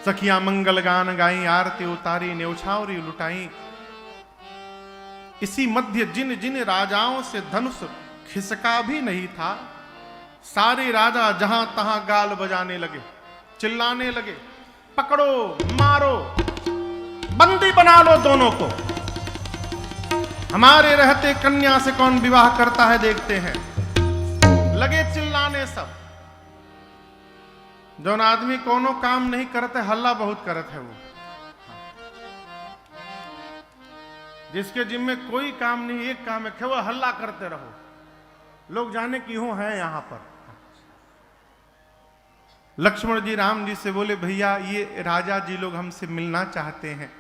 सखिया मंगल गान गाई, आरती उतारी, न्यौछावरी लुटाई। इसी मध्य जिन जिन राजाओं से धनुष खिसका भी नहीं था, सारे राजा जहां तहां गाल बजाने लगे, चिल्लाने लगे, पकड़ो मारो, बंदी बना लो दोनों को, हमारे रहते कन्या से कौन विवाह करता है देखते हैं। लगे चिल्लाने सब। जौन आदमी कोनो काम नहीं करते, हल्ला बहुत करत है वो। जिसके जिम्मे कोई काम नहीं, एक काम है, वो हल्ला करते रहो, लोग जाने कि यूं है यहां पर। लक्ष्मण जी राम जी से बोले, भैया ये राजा जी लोग हमसे मिलना चाहते हैं,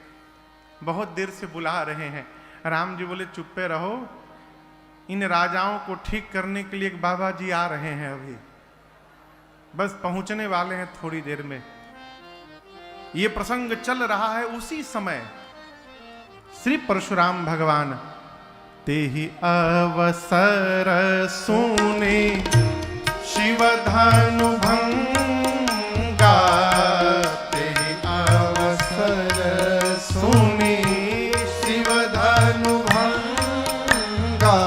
बहुत देर से बुला रहे हैं। राम जी बोले, चुप्पे रहो, इन राजाओं को ठीक करने के लिए एक बाबा जी आ रहे हैं, अभी बस पहुंचने वाले हैं थोड़ी देर में। ये प्रसंग चल रहा है। उसी समय श्री परशुराम भगवान ते ही अवसर सुने शिव धनु भंगा, ते ही अवसर सुने शिव धनु भंगा,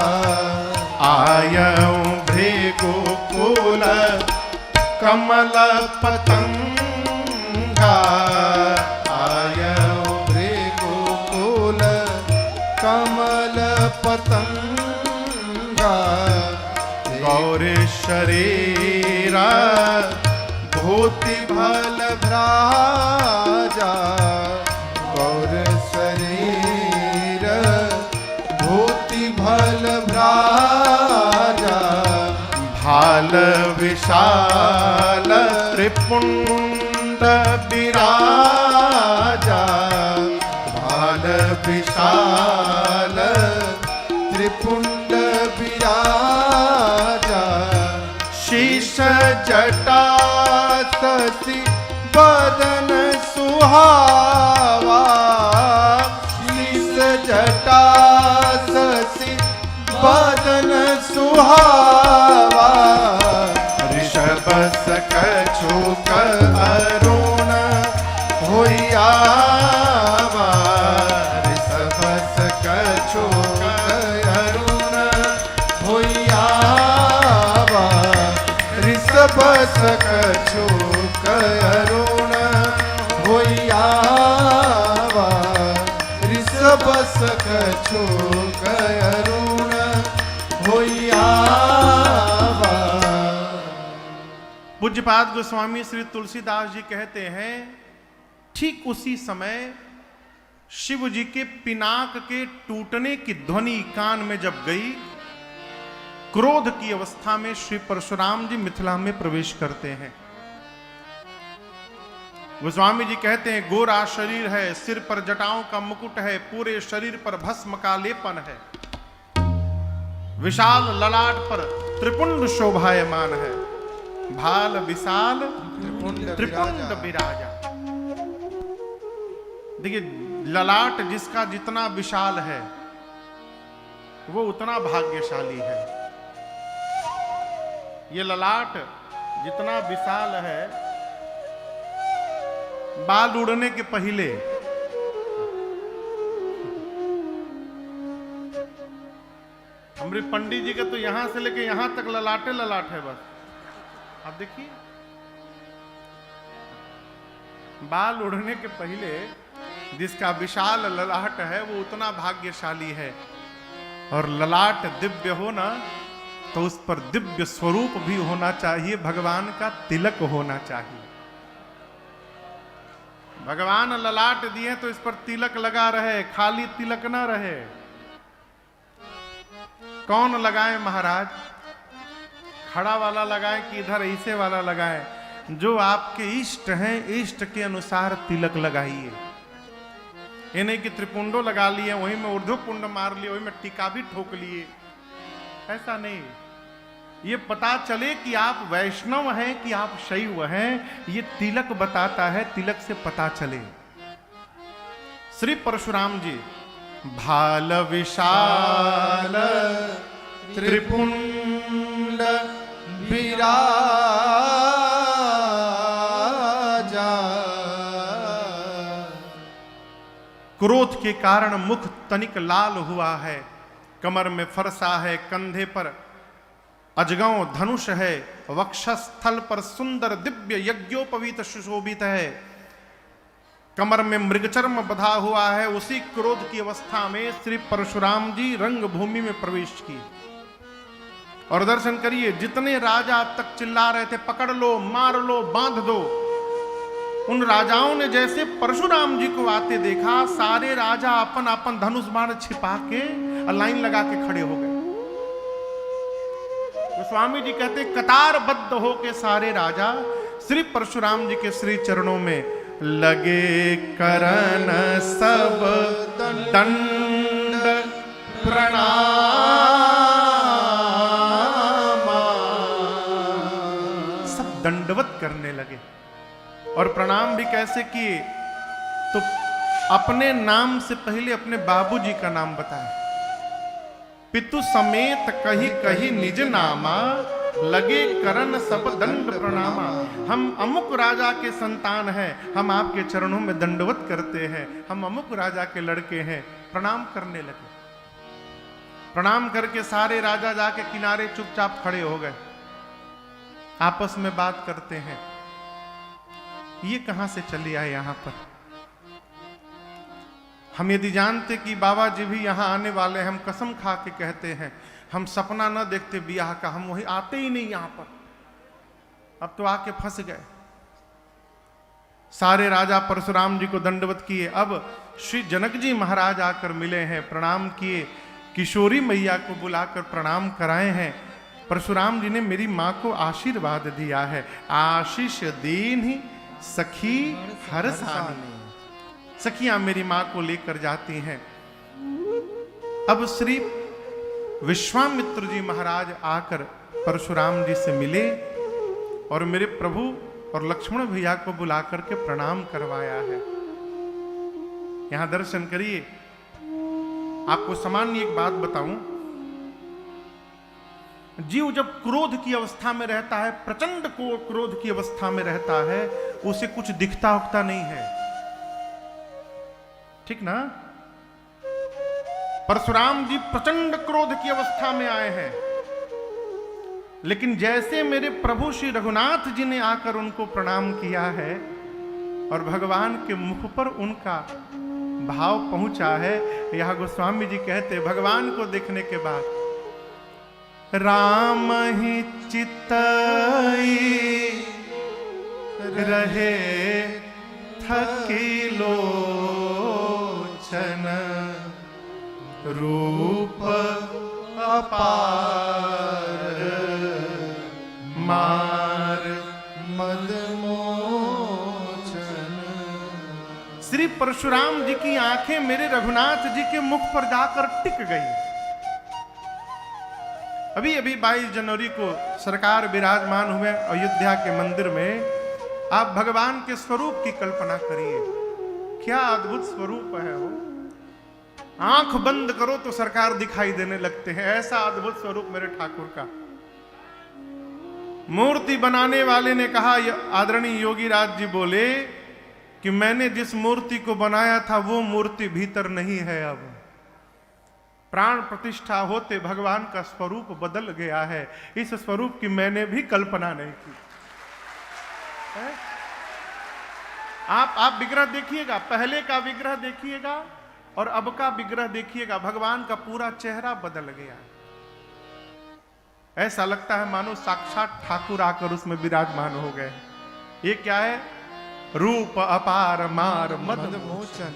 आयऊ भृगु कुल कमल पतंगा, आयऊ भृगु कुल कमल पतंगा, गौर शरीरा भूति भल भ्राजा, गौर शरीर भूति भल भ्राजा, भाल विशाल त्रिपुंड विराजा, भाल विशाल त्रिपुंड विराजा, शीश जटा शशि बदन सुहावा, शीश जटा शशि बदन सुहावा, ऋषभ सकछुक अरुण होइयावा, ऋषभ सकछुक अरुण होइयावा, ऋषभ सकछुक अरुण होइयावा, ऋषभ सकछुक अरुण होइयावा। पूज्यपाद गोस्वामी श्री तुलसीदास जी कहते हैं, ठीक उसी समय शिव जी के पिनाक के टूटने की ध्वनि कान में जब गई, क्रोध की अवस्था में श्री परशुराम जी मिथिला में प्रवेश करते हैं। गोस्वामी जी कहते हैं, गोरा शरीर है, सिर पर जटाओं का मुकुट है, पूरे शरीर पर भस्म का लेपन है, विशाल ललाट पर त्रिपुंड शोभायमान है, भाल विशाल त्रिपुंड विराजा। देखिए, ललाट जिसका जितना विशाल है वो उतना भाग्यशाली है। ये ललाट जितना विशाल है, बाल उड़ने के पहले हमारे पंडित जी का तो यहां से लेके यहां तक ललाटे ललाट है बस। आप देखिए, बाल उड़ने के पहले जिसका विशाल ललाट है वो उतना भाग्यशाली है। और ललाट दिव्य हो ना, तो उस पर दिव्य स्वरूप भी होना चाहिए, भगवान का तिलक होना चाहिए। भगवान ललाट दिए तो इस पर तिलक लगा रहे, खाली तिलक ना रहे। कौन लगाए महाराज? खड़ा वाला लगाए कि इधर ऐसे वाला लगाए? जो आपके इष्ट हैं, इष्ट के अनुसार तिलक लगाइए। ये नहीं कि त्रिपुंडो लगा लिए, वहीं में ऊर्ध्वपुंड मार लिए, वहीं में टीका भी ठोक लिए, ऐसा नहीं। ये पता चले कि आप वैष्णव हैं कि आप शैव हैं, ये तिलक बताता है, तिलक से पता चले। श्री परशुराम जी भाल विशाल त्रिपुंड विराजा, क्रोध के कारण मुख तनिक लाल हुआ है, कमर में फरसा है, कंधे पर अजगौ धनुष है, वक्षस्थल पर सुंदर दिव्य यज्ञोपवीत सुशोभित है, कमर में मृगचर्म बंधा हुआ है। उसी क्रोध की अवस्था में श्री परशुराम जी रंग भूमि में प्रवेश किए और दर्शन करिए, जितने राजा अब तक चिल्ला रहे थे पकड़ लो, मार लो, बांध दो, उन राजाओं ने जैसे परशुराम जी को आते देखा, सारे राजा अपन अपन धनुष बाण छिपा के लाइन लगा के खड़े हो गए। गोस्वामी जी कहते कतारबद्ध हो के सारे राजा श्री परशुराम जी के श्री चरणों में लगे करन सब दंड प्रणाम, सब दंडवत करने लगे। और प्रणाम भी कैसे किए, तो अपने नाम से पहले अपने बाबूजी का नाम बताया। पितु समेत कही कही निज नामा, लगे करन सब दंड प्रणामा। हम अमुक राजा के संतान हैं, हम आपके चरणों में दंडवत करते हैं, हम अमुक राजा के लड़के हैं, प्रणाम करने लगे। प्रणाम करके सारे राजा जाके किनारे चुपचाप खड़े हो गए, आपस में बात करते हैं, ये कहां से चली आए यहां पर। हम यदि जानते कि बाबा जी भी यहां आने वाले हैं, हम कसम खा के कहते हैं, हम सपना न देखते ब्याह का, हम वही आते ही नहीं यहां पर। अब तो आके फंस गए। सारे राजा परशुराम जी को दंडवत किए। अब श्री जनक जी महाराज आकर मिले हैं, प्रणाम किए, किशोरी मैया को बुलाकर प्रणाम कराए हैं। परशुराम जी ने मेरी मां को आशीर्वाद दिया है, आशीष दीन ही सखी हर सानी। सखियां मेरी मां को लेकर जाती हैं। अब श्री विश्वामित्र जी महाराज आकर परशुराम जी से मिले और मेरे प्रभु और लक्ष्मण भैया को बुलाकर के प्रणाम करवाया है। यहां दर्शन करिए। आपको सामान्य एक बात बताऊं, जीव जब क्रोध की अवस्था में रहता है, प्रचंड को क्रोध की अवस्था में रहता है, उसे कुछ दिखता उखता नहीं है, ठीक ना। परशुराम जी प्रचंड क्रोध की अवस्था में आए हैं, लेकिन जैसे मेरे प्रभु श्री रघुनाथ जी ने आकर उनको प्रणाम किया है और भगवान के मुख पर उनका भाव पहुंचा है, यह गोस्वामी जी कहते भगवान को देखने के बाद राम ही चितई रहे थकी लोचन, रूप अपार मार मद मोचन। श्री परशुराम जी की आंखें मेरे रघुनाथ जी के मुख पर जाकर टिक गई। अभी अभी 22 जनवरी को सरकार विराजमान हुए अयोध्या के मंदिर में। आप भगवान के स्वरूप की कल्पना करिए, क्या अद्भुत स्वरूप है वो। आंख बंद करो तो सरकार दिखाई देने लगते हैं, ऐसा अद्भुत स्वरूप मेरे ठाकुर का। मूर्ति बनाने वाले ने कहा, आदरणीय योगी राज जी बोले कि मैंने जिस मूर्ति को बनाया था वो मूर्ति भीतर नहीं है। अब प्राण प्रतिष्ठा होते भगवान का स्वरूप बदल गया है। इस स्वरूप की मैंने भी कल्पना नहीं की। आप विग्रह देखिएगा, पहले का विग्रह देखिएगा और अब का विग्रह देखिएगा, भगवान का पूरा चेहरा बदल गया। ऐसा लगता है मानो साक्षात ठाकुर आकर उसमें विराजमान हो गए। ये क्या है? रूप अपार मार मद मोचन।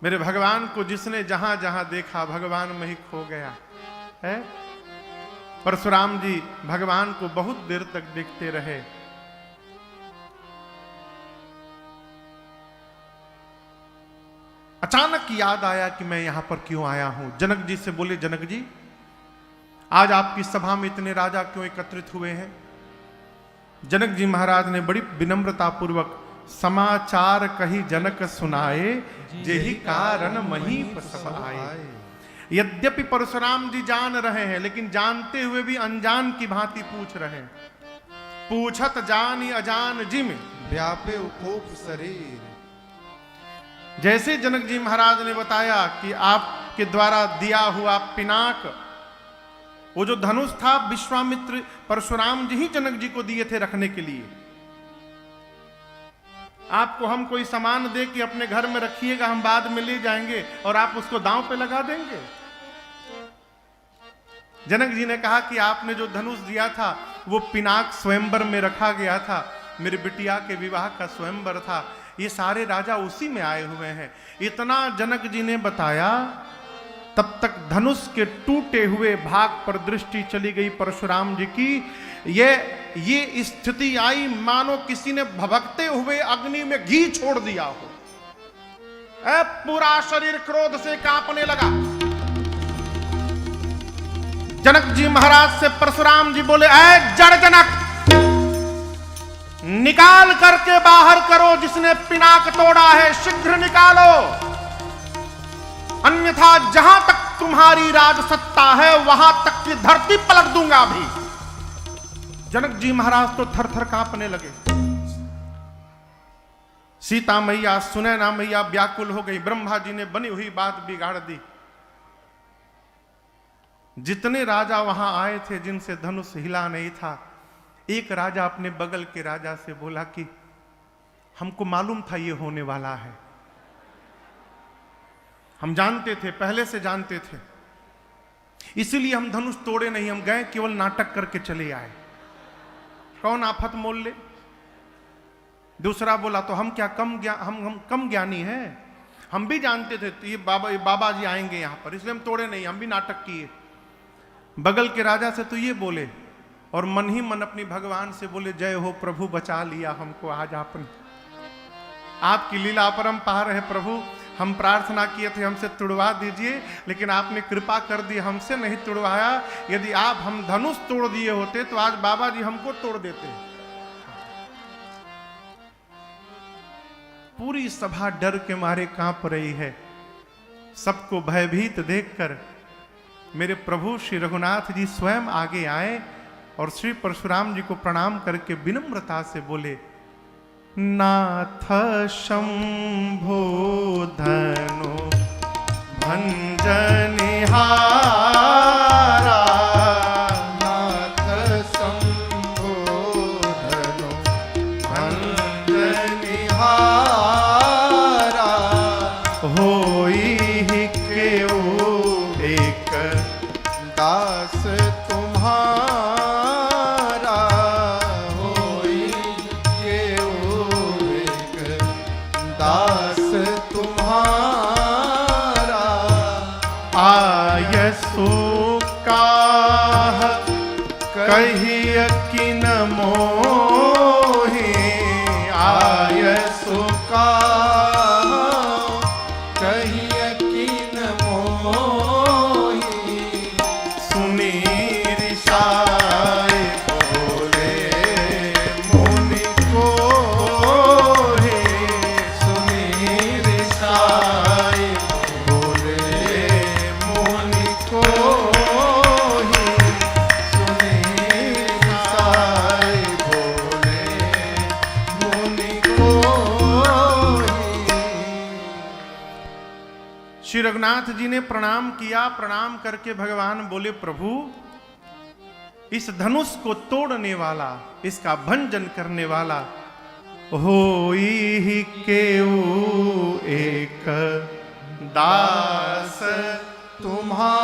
मेरे भगवान को जिसने जहां जहां देखा भगवान में ही खो गया है। परशुराम जी भगवान को बहुत देर तक देखते रहे। अचानक याद आया कि मैं यहां पर क्यों आया हूं। जनक जी से बोले, जनक जी आज आपकी सभा में इतने राजा क्यों एकत्रित हुए हैं? जनक जी महाराज ने बड़ी विनम्रता पूर्वक समाचार कही जनक सुनाए, जेहि कारण महीप सब आए। यद्यपि परशुराम जी जान रहे हैं, लेकिन जानते हुए भी अनजान की भांति पूछ रहे हैं। पूछत जानी अजान जिम व्यापे उकोप शरीर। जैसे जनक जी महाराज ने बताया कि आपके द्वारा दिया हुआ पिनाक, वो जो धनुष था विश्वामित्र परशुराम जी ही जनक जी को दिए थे रखने के लिए। आपको हम कोई सामान दे कि अपने घर में रखिएगा, हम बाद में ले जाएंगे, और आप उसको दांव पे लगा देंगे। जनक जी ने कहा कि आपने जो धनुष दिया था वो पिनाक स्वयंवर में रखा गया था, मेरी बिटिया के विवाह का स्वयंवर था, ये सारे राजा उसी में आए हुए हैं। इतना जनक जी ने बताया, तब तक धनुष के टूटे हुए भाग पर दृष्टि चली गई परशुराम जी की। ये स्थिति आई मानो किसी ने भभकते हुए अग्नि में घी छोड़ दिया हो। पूरा शरीर क्रोध से कांपने लगा। जनक जी महाराज से परशुराम जी बोले, ऐ जड़ जनक, निकाल करके बाहर करो जिसने पिनाक तोड़ा है, शीघ्र निकालो, अन्यथा जहां तक तुम्हारी राजसत्ता है वहां तक की धरती पलट दूंगा भी। जनक जी महाराज तो थर थर कांपने लगे। सीता मैया, सुनैना मैया व्याकुल हो गई। ब्रह्मा जी ने बनी हुई बात बिगाड़ दी। जितने राजा वहां आए थे जिनसे धनुष हिला नहीं था, एक राजा अपने बगल के राजा से बोला कि हमको मालूम था ये होने वाला है, हम जानते थे, पहले से जानते थे, इसीलिए हम धनुष तोड़े नहीं, हम गए केवल नाटक करके चले आए। कौन आफत मोल ले। दूसरा बोला तो हम क्या हम कम ज्ञानी हैं, हम भी जानते थे तो ये बाबा जी आएंगे यहां पर, इसलिए हम तोड़े नहीं, हम भी नाटक किए। बगल के राजा से तो ये बोले, और मन ही मन अपनी भगवान से बोले, जय हो प्रभु, बचा लिया हमको आज आपने, आपकी लीला अपरंपार है प्रभु। हम प्रार्थना किए थे हमसे तुड़वा दीजिए, लेकिन आपने कृपा कर दी, हमसे नहीं तुड़वाया। यदि आप हम धनुष तोड़ दिए होते तो आज बाबा जी हमको तोड़ देते। पूरी सभा डर के मारे कांप रही है। सबको भयभीत देखकर मेरे प्रभु श्री रघुनाथ जी स्वयं आगे आए और श्री परशुराम जी को प्रणाम करके विनम्रता से बोले, नाथ शंभो धनु भंजनिहारा, नाथ शंभो धनु भंजनिहारा, होई ही केउ एक दास तुम्हारा, होई केउ एक दास तुम्हारा, आयसु काह कहिय किन मोहि, आयसु काह कहिय किन मोहि, सुनी रिसाए बोले मुनि कोहि, सुनि रिसाए बोले मुनि कोहि, सुनि रिसाए बोले मुनि कोहि। श्री रघुनाथ जी ने प्रणाम किया। प्रणाम करके भगवान बोले, प्रभु इस धनुष को तोड़ने वाला, इसका भंजन करने वाला होई ही केउ एक दास तुम्हारा।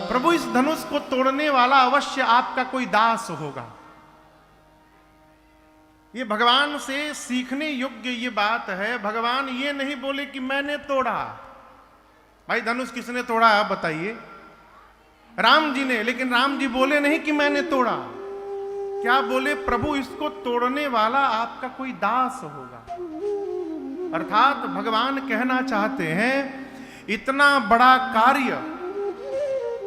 प्रभु इस धनुष को तोड़ने वाला अवश्य आपका कोई दास होगा। ये भगवान से सीखने योग्य ये बात है। भगवान ये नहीं बोले कि मैंने तोड़ा। भाई धनुष किसने तोड़ा आप बताइए? राम जी ने। लेकिन राम जी बोले नहीं कि मैंने तोड़ा। क्या बोले? प्रभु इसको तोड़ने वाला आपका कोई दास होगा। अर्थात भगवान कहना चाहते हैं इतना बड़ा कार्य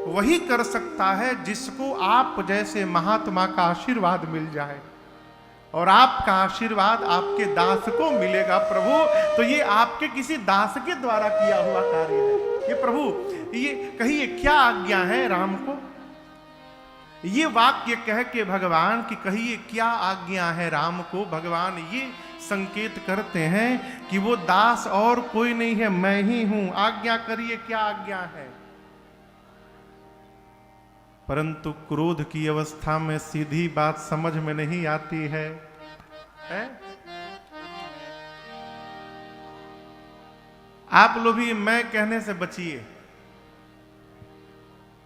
वही कर सकता है जिसको आप जैसे महात्मा का आशीर्वाद मिल जाए, और आपका आशीर्वाद आपके दास को मिलेगा प्रभु। तो ये आपके किसी दास के द्वारा किया हुआ कार्य है। ये प्रभु ये कहिए क्या आज्ञा है राम को? ये वाक्य कह के भगवान की कहिए क्या आज्ञा है राम को, भगवान ये संकेत करते हैं कि वो दास और कोई नहीं है, मैं ही हूं, आज्ञा करिए, क्या आज्ञा है। परंतु क्रोध की अवस्था में सीधी बात समझ में नहीं आती है, है? आप लोग भी मैं कहने से बचिए।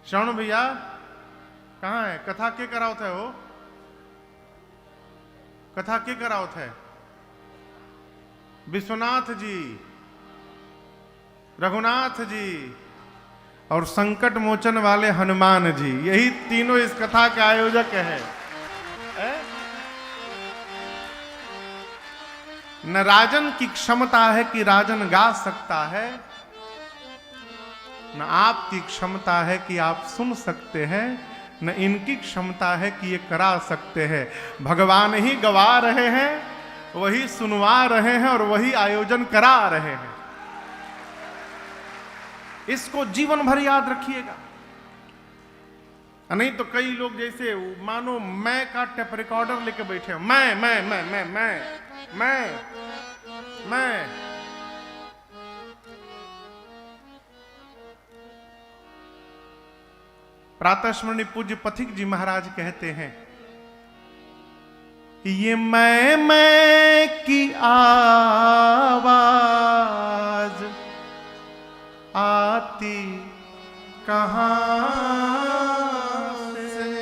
श्रवण भैया कहाँ है? कथा के करावत है वो? कथा के करावत है? विश्वनाथ जी, रघुनाथ जी और संकट मोचन वाले हनुमान जी, यही तीनों इस कथा के आयोजक हैं। न राजन की क्षमता है कि राजन गा सकता है, न आपकी क्षमता है कि आप सुन सकते हैं, न इनकी क्षमता है कि ये करा सकते हैं। भगवान ही गवा रहे हैं, वही सुनवा रहे हैं और वही आयोजन करा रहे हैं। इसको जीवन भर याद रखिएगा। नहीं तो कई लोग जैसे मानो मैं का टेप रिकॉर्डर लेके बैठे हैं, मैं। प्रातः स्मरणीय पूज्य पथिक जी महाराज कहते हैं, ये मैं की आवाज आती कहां से,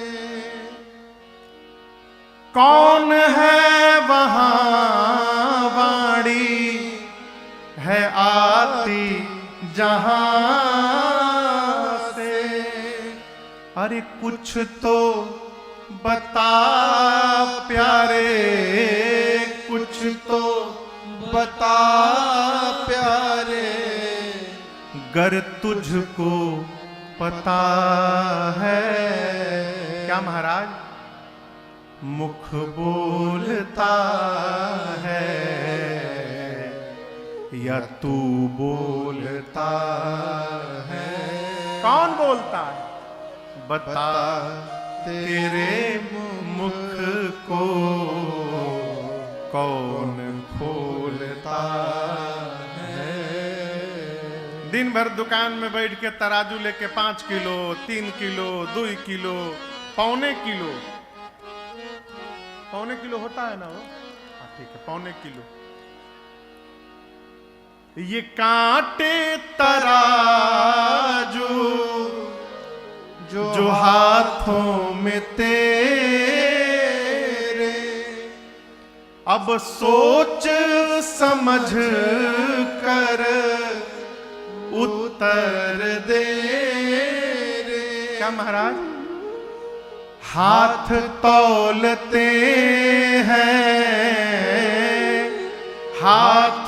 कौन है वहां वाणी है आती जहां से। अरे कुछ तो बता प्यारे, कुछ तो बता प्यारे, गर तुझको पता है। क्या महाराज? मुख बोलता है या तू बोलता है? कौन बोलता है? बता तेरे मुख को कौन खोलता है? दिन भर दुकान में बैठ के तराजू लेके 5 किलो, 3 किलो, 2 किलो, पौने किलो, पौने किलो होता है ना वो? ठीक है, पौने किलो। ये कांटे तराजू जो हाथों में तेरे, अब सोच समझ कर उत्तर दे रे। क्या महाराज? हाथ तौलते हैं, हाथ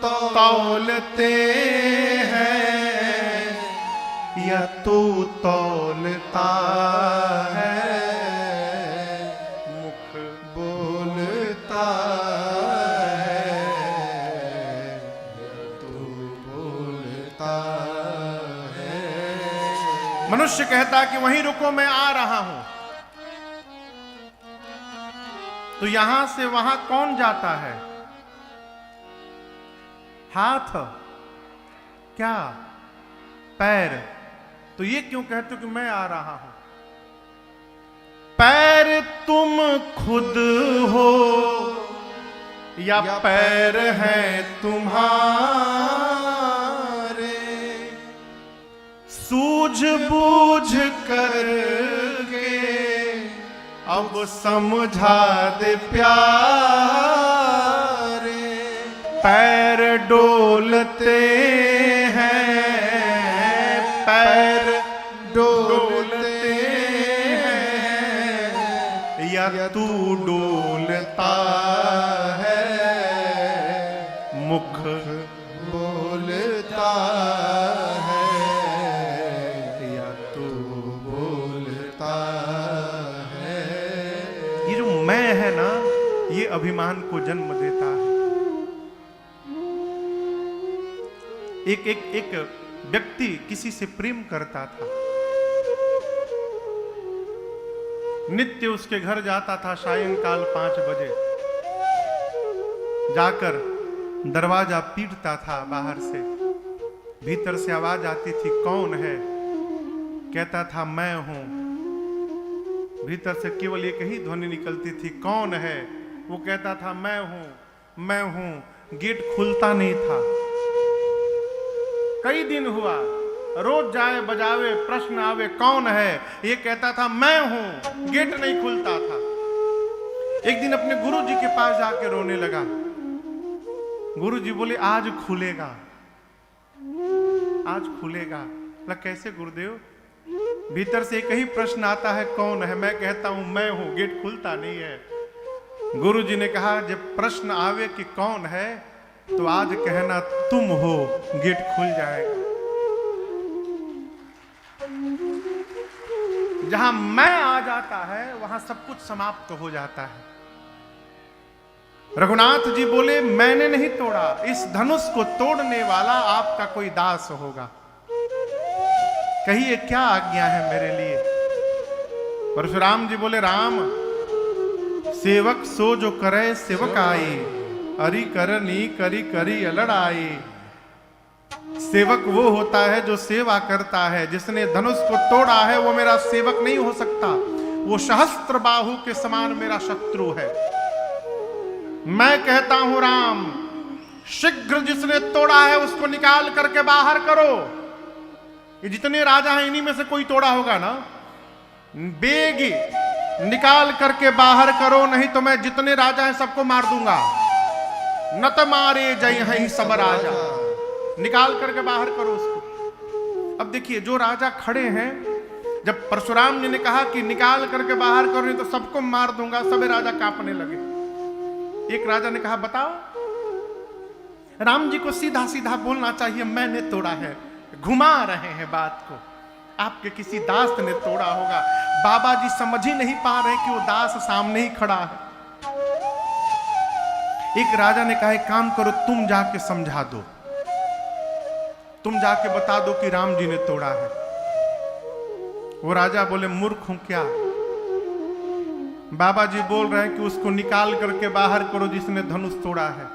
तौलते हैं या तू तौलता है? मुख बोलता है तू बोलता है। मनुष्य कहता कि वहीं रुको, मैं आ रहा हूं। तो यहां से वहां कौन जाता है? हाथ? क्या? पैर? तो ये क्यों कहते हो कि मैं आ रहा हूं? पैर तुम खुद हो या पैर हैं तुम्हारे, सूझबूझ करके अब समझा दे प्यारे। पैर डोलते हैं, पैर डोलते हैं या तू डोलता है? मुख बोलता है या तू बोलता है। ये जो मैं है ना, ये अभिमान को जन्म देता है। एक व्यक्ति किसी से प्रेम करता था, नित्य उसके घर जाता था सायंकाल 5 बजे, जाकर दरवाजा पीटता था बाहर से। भीतर से आवाज आती थी, कौन है? कहता था मैं हूं। भीतर से केवल एक ही ध्वनि निकलती थी, कौन है? वो कहता था मैं हूं, मैं हूं। गेट खुलता नहीं था। कई दिन हुआ, रोज जाए बजावे, प्रश्न आवे, कौन है? ये कहता था मैं हूं। गेट नहीं खुलता था। एक दिन अपने गुरुजी के पास जाके रोने लगा। गुरुजी बोले आज खुलेगा, आज खुलेगा। बोला कैसे गुरुदेव? भीतर से एक ही प्रश्न आता है, कौन है? मैं कहता हूं मैं हूं, गेट खुलता नहीं है। गुरुजी ने कहा जब प्रश्न आवे कि कौन है, तो आज कहना तुम हो, गेट खुल जाएगा। जहां मैं आ जाता है वहां सब कुछ समाप्त हो जाता है। रघुनाथ जी बोले मैंने नहीं तोड़ा, इस धनुष को तोड़ने वाला आपका कोई दास होगा। कहिए क्या आज्ञा है मेरे लिए? परशुराम जी बोले राम, सेवक सो जो करे सेवक आई, अरि करनी करी करी लड़ाई। सेवक वो होता है जो सेवा करता है। जिसने धनुष को तोड़ा है वो मेरा सेवक नहीं हो सकता। वो सहस्त्र बाहु के समान मेरा शत्रु है। मैं कहता हूं राम, शीघ्र जिसने तोड़ा है उसको निकाल करके बाहर करो। ये जितने राजा हैं इन्हीं में से कोई तोड़ा होगा ना। बेगी निकाल करके बाहर करो, नहीं तो मैं जितने राजा हैं सबको मार दूंगा। न तो मारे जय हैं सब राजा। निकाल करके बाहर करो उसको। अब देखिए जो राजा खड़े हैं, जब परशुराम जी ने कहा कि निकाल करके बाहर करो नहीं तो सबको मार दूंगा, सभी राजा कांपने लगे। एक राजा ने कहा बताओ, राम जी को सीधा सीधा बोलना चाहिए मैंने तोड़ा है। घुमा रहे हैं बात को, आपके किसी दास ने तोड़ा होगा। बाबा जी समझ ही नहीं पा रहे कि वो दास सामने ही खड़ा है। एक राजा ने कहा एक काम करो, तुम जाके समझा दो, तुम जाके बता दो कि राम जी ने तोड़ा है। वो राजा बोले मूर्ख हूं क्या? बाबा जी बोल रहे हैं कि उसको निकाल करके बाहर करो जिसने धनुष तोड़ा है।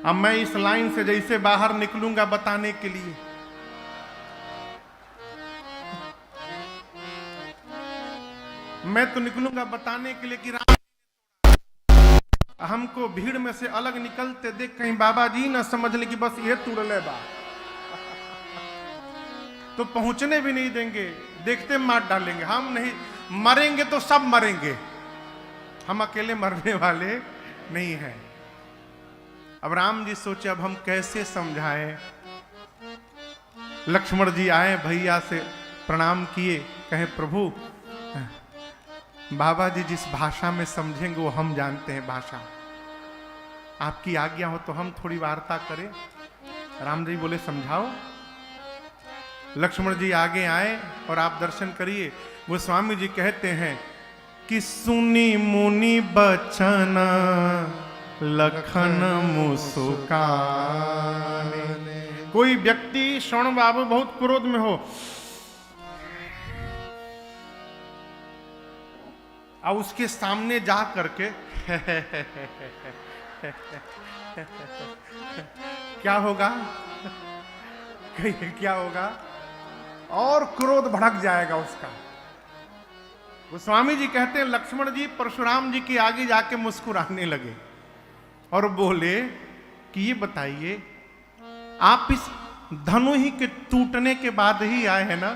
अब मैं इस लाइन से जैसे बाहर निकलूंगा बताने के लिए, मैं तो निकलूंगा बताने के लिए कि राम हमको भीड़ में से अलग निकलते देख कहीं बाबा जी ना समझ ले कि बस ये तुड़ले बा, तो पहुंचने भी नहीं देंगे, देखते मार डालेंगे। हम नहीं मरेंगे तो सब मरेंगे, हम अकेले मरने वाले नहीं हैं। अब राम जी सोचे अब हम कैसे समझाएं। लक्ष्मण जी आए, भैया से प्रणाम किए, कहे प्रभु बाबा जी जिस भाषा में समझेंगे वो हम जानते हैं भाषा, आपकी आज्ञा हो तो हम थोड़ी वार्ता करें। राम जी बोले समझाओ। लक्ष्मण जी आगे आए और आप दर्शन करिए। वो स्वामी जी कहते हैं कि सुनी मुनि बचन लखन मुस्काने। कोई व्यक्ति श्रवण बाबू बहुत क्रोध में हो और उसके सामने जा करके क्या होगा? क्या होगा? और क्रोध भड़क जाएगा उसका। गोस्वामी जी कहते हैं लक्ष्मण जी परशुराम जी के आगे जाके मुस्कुराने लगे और बोले कि ये बताइए आप इस धनु ही के टूटने के बाद ही आए हैं ना?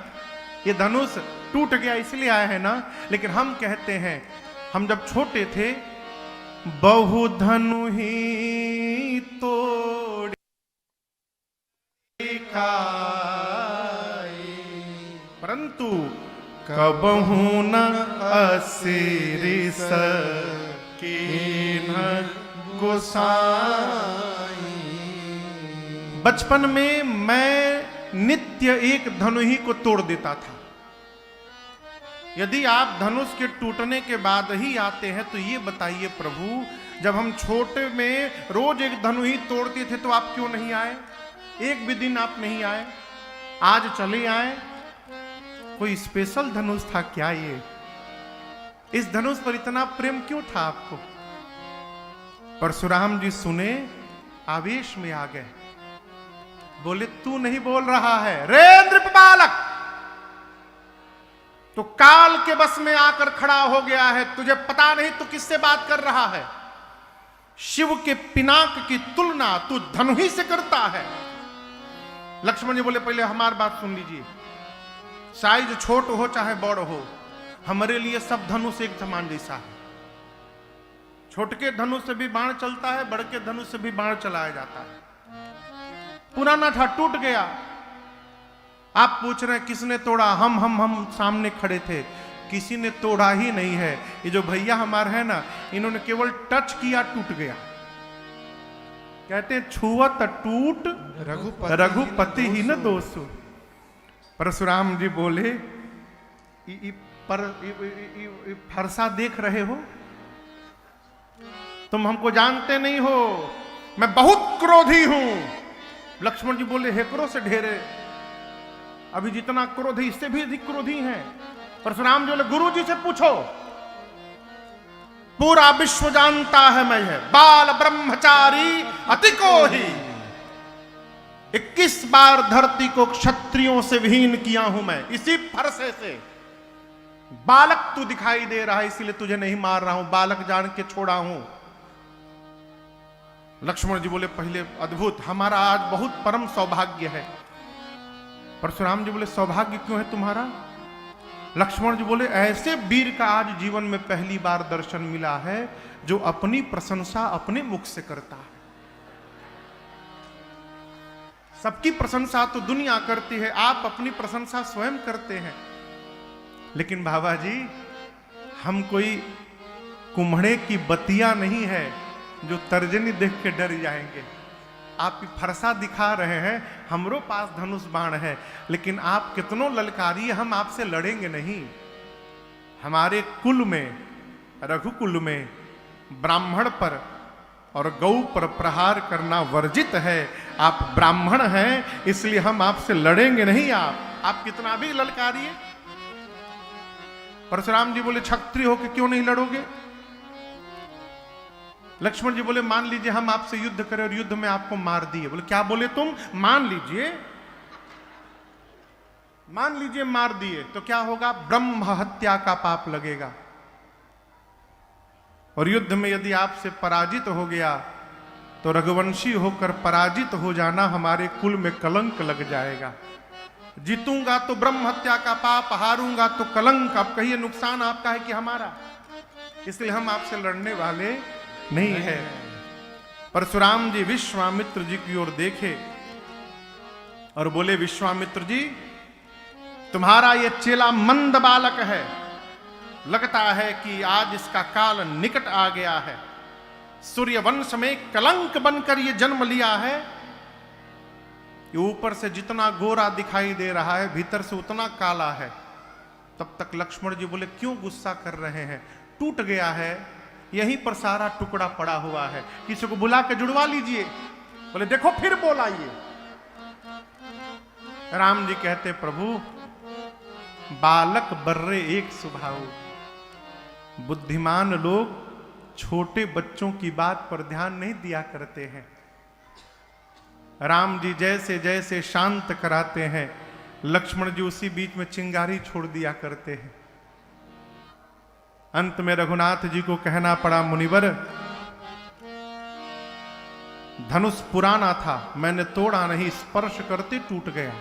ये धनुष टूट गया इसलिए आए हैं ना? लेकिन हम कहते हैं हम जब छोटे थे बहु धनु ही तोड़ परंतु कबहू न असिर सकीन गोसाई। बचपन में मैं नित्य एक धनु ही को तोड़ देता था। यदि आप धनुष के टूटने के बाद ही आते हैं तो ये बताइए प्रभु, जब हम छोटे में रोज एक धनु ही तोड़ते थे तो आप क्यों नहीं आए? एक भी दिन आप नहीं आए, आज चले आए। कोई स्पेशल धनुष था क्या ये? इस धनुष पर इतना प्रेम क्यों था आपको? परशुराम जी सुने, आवेश में आ गए, बोले तू नहीं बोल रहा है रे नृप बालक, तो काल के बस में आकर खड़ा हो गया है, तुझे पता नहीं तू किससे बात कर रहा है? शिव के पिनाक की तुलना तू धनु ही से करता है। लक्ष्मण जी बोले पहले हमारी बात सुन लीजिए, साइज छोट हो चाहे बड़ हो, हमारे लिए सब धनुष एक समान जैसा है। छोटे के धनुष से भी बाण चलता है, बड़ के धनुष से भी बाण चलाया जाता है। पुराना था, टूट गया। आप पूछ रहे हैं किसने तोड़ा? हम सामने खड़े थे, किसी ने तोड़ा ही नहीं है। ये जो भैया हमारे हैं ना, इन्होंने केवल टच किया, टूट गया। कहते हैं छुअत टूट रघुपति ही न दोषु। परशुराम जी बोले फरसा देख रहे हो, तुम हमको जानते नहीं हो, मैं बहुत क्रोधी हूं। लक्ष्मण जी बोले हेकरो से ढेरे, अभी जितना क्रोधी इससे भी अधिक क्रोधी हैं। परशुराम जी बोले गुरु जी से पूछो, पूरा विश्व जानता है मैं है बाल ब्रह्मचारी अति को ही। 21 बार धरती को क्षत्रियों से विहीन किया हूं मैं, इसी फरसे से। बालक तू दिखाई दे रहा है, इसीलिए तुझे नहीं मार रहा हूं, बालक जान के छोड़ा हूं। लक्ष्मण जी बोले पहले अद्भुत, हमारा आज बहुत परम सौभाग्य है। परशुराम जी बोले सौभाग्य क्यों है तुम्हारा? लक्ष्मण जी बोले ऐसे वीर का आज जीवन में पहली बार दर्शन मिला है जो अपनी प्रशंसा अपने मुख से करता है। सबकी प्रशंसा तो दुनिया करती है, आप अपनी प्रशंसा स्वयं करते हैं। लेकिन बाबा जी, हम कोई कुम्हड़े की बतिया नहीं है जो तर्जनी देख के डर जाएंगे। आप फरसा दिखा रहे हैं, हमरो पास धनुष बाण है, लेकिन आप कितनों ललकारिए, हम आपसे लड़ेंगे नहीं। हमारे कुल में, रघुकुल में ब्राह्मण पर और गौ पर प्रहार करना वर्जित है। आप ब्राह्मण हैं, इसलिए हम आपसे लड़ेंगे नहीं। आप कितना भी ललकारिए। परशुराम जी बोले क्षत्रिय होकर क्यों नहीं लड़ोगे? लक्ष्मण जी बोले मान लीजिए हम आपसे युद्ध करें और युद्ध में आपको मार दिए। बोले क्या बोले तुम? मान लीजिए मार दिए तो क्या होगा? ब्रह्म हत्या का पाप लगेगा। और युद्ध में यदि आपसे पराजित हो गया तो रघुवंशी होकर पराजित हो जाना हमारे कुल में कलंक लग जाएगा। जीतूंगा तो ब्रह्म हत्या का पाप, हारूंगा तो कलंक। आप कहिए नुकसान आपका है कि हमारा? इसलिए हम आपसे लड़ने वाले नहीं है। परशुराम जी विश्वामित्र जी की ओर देखे और बोले विश्वामित्र जी, तुम्हारा ये चेला मंद बालक है, लगता है कि आज इसका काल निकट आ गया है। सूर्य वंश में कलंक बनकर ये जन्म लिया है। ये ऊपर से जितना गोरा दिखाई दे रहा है, भीतर से उतना काला है। तब तक लक्ष्मण जी बोले क्यों गुस्सा कर रहे हैं? टूट गया है, यहीं पर सारा टुकड़ा पड़ा हुआ है, किसी को बुला के जुड़वा लीजिए। बोले देखो फिर बोला ये। राम जी कहते प्रभु, बालक बर्रे एक स्वभाव। बुद्धिमान लोग छोटे बच्चों की बात पर ध्यान नहीं दिया करते हैं। राम जी जैसे जैसे शांत कराते हैं, लक्ष्मण जी उसी बीच में चिंगारी छोड़ दिया करते हैं। अंत में रघुनाथ जी को कहना पड़ा, मुनिवर धनुष पुराना था, मैंने तोड़ा नहीं, स्पर्श करते टूट गया।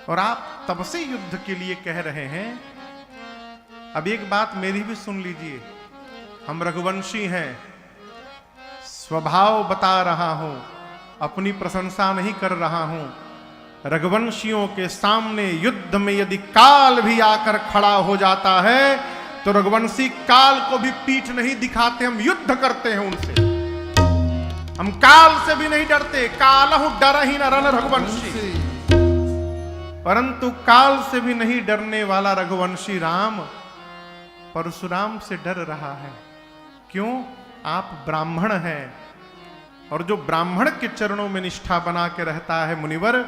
और आप तब से युद्ध के लिए कह रहे हैं। अब एक बात मेरी भी सुन लीजिए, हम रघुवंशी हैं, स्वभाव बता रहा हूं, अपनी प्रशंसा नहीं कर रहा हूं। रघुवंशियों के सामने युद्ध में यदि काल भी आकर खड़ा हो जाता है तो रघुवंशी काल को भी पीठ नहीं दिखाते, हम युद्ध करते हैं उनसे। हम काल से भी नहीं डरते। कालहु डर ही न रन रघुवंशी। परंतु काल से भी नहीं डरने वाला रघुवंशी राम परशुराम से डर रहा है। क्यों? आप ब्राह्मण हैं, और जो ब्राह्मण के चरणों में निष्ठा बना के रहता है मुनिवर,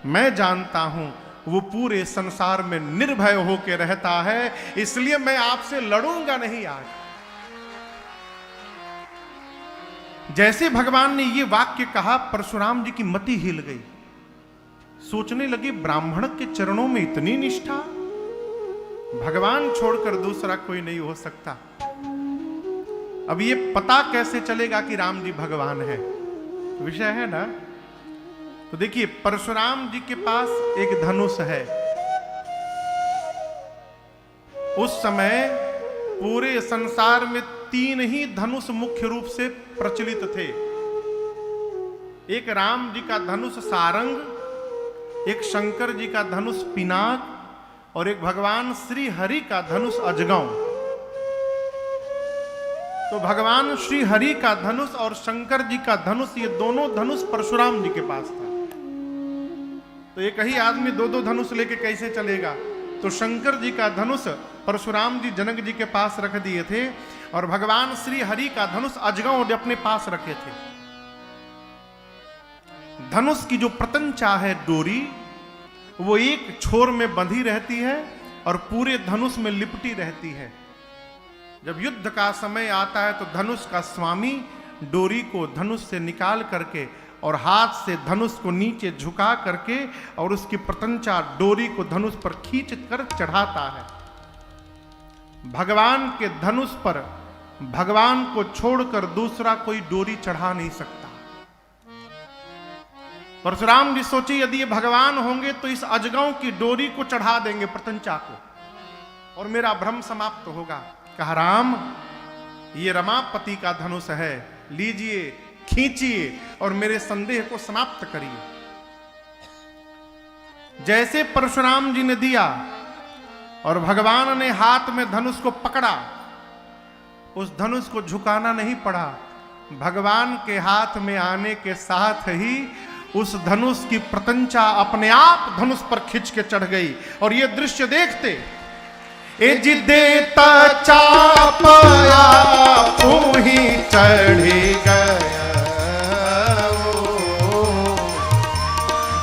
मैं जानता हूं वो पूरे संसार में निर्भय होकर रहता है, इसलिए मैं आपसे लड़ूंगा नहीं आज। जैसे भगवान ने ये वाक्य कहा, परशुराम जी की मति हिल गई। सोचने लगे, ब्राह्मण के चरणों में इतनी निष्ठा, भगवान छोड़कर दूसरा कोई नहीं हो सकता। अब ये पता कैसे चलेगा कि राम जी भगवान है, विषय है ना। तो देखिए, परशुराम जी के पास एक धनुष है। उस समय पूरे संसार में 3 ही धनुष मुख्य रूप से प्रचलित थे। एक राम जी का धनुष सारंग, एक शंकर जी का धनुष पिनाक, और एक भगवान श्री हरि का धनुष अजगौ। तो भगवान श्री हरि का धनुष और शंकर जी का धनुष, ये दोनों धनुष परशुराम जी के पास था। तो एक ही आदमी 2-2 धनुष लेके कैसे चलेगा। तो शंकर जी का धनुष परशुराम जी जनक जी के पास रख दिए थे, और भगवान श्री हरि का धनुष अजगौ अपने पास रखे थे। धनुष की जो प्रतंचा है डोरी, वो एक छोर में बंधी रहती है और पूरे धनुष में लिपटी रहती है। जब युद्ध का समय आता है तो धनुष का स्वामी डोरी को धनुष से निकाल करके और हाथ से धनुष को नीचे झुका करके और उसकी प्रतंचा डोरी को धनुष पर खींच कर चढ़ाता है। भगवान के धनुष पर भगवान को छोड़कर दूसरा कोई डोरी चढ़ा नहीं सकता। परशुराम जी सोचे, यदि ये भगवान होंगे तो इस अजगौ की डोरी को चढ़ा देंगे, प्रतंचा को, और मेरा भ्रम समाप्त होगा। कहा, राम, ये रमापति का धनुष है, लीजिए, खींचिए और मेरे संदेह को समाप्त करिए। जैसे परशुराम जी ने दिया और भगवान ने हाथ में धनुष को पकड़ा, उस धनुष को झुकाना नहीं पड़ा। भगवान के हाथ में आने के साथ ही उस धनुष की प्रतंचा अपने आप धनुष पर खिंच के चढ़ गई। और ये दृश्य देखते, ए जिदेता चापया तू ही चढ़ी गया,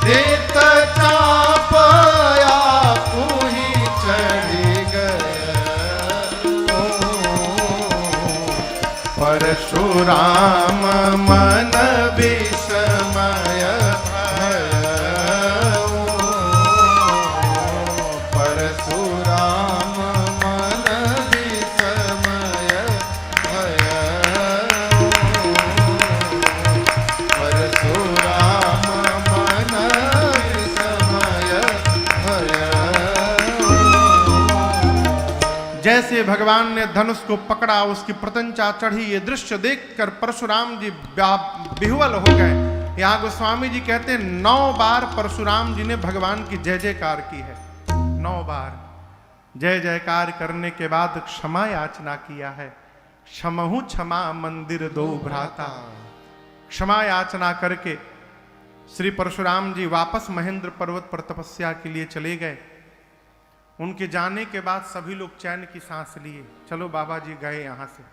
देता चापया तू ही चढ़ी गया। परशुराम मन विस्मय जैसे भगवान ने धनुष को पकड़ा, उसकी प्रतंचा चढ़ी, ये दृश्य देखकर परशुराम जी विह्वल हो गए। यहाँ गोस्वामी जी कहते हैं 9 बार परशुराम जी ने भगवान की जय जयकार की है। 9 बार जय जयकार करने के बाद क्षमा याचना किया है। क्षमहु क्षमा मंदिर दो भ्राता। क्षमा याचना करके श्री परशुराम जी वापस महेंद्र पर्वत पर तपस्या के लिए चले गए। उनके जाने के बाद सभी लोग चैन की सांस लिए, चलो बाबा जी गए यहाँ से।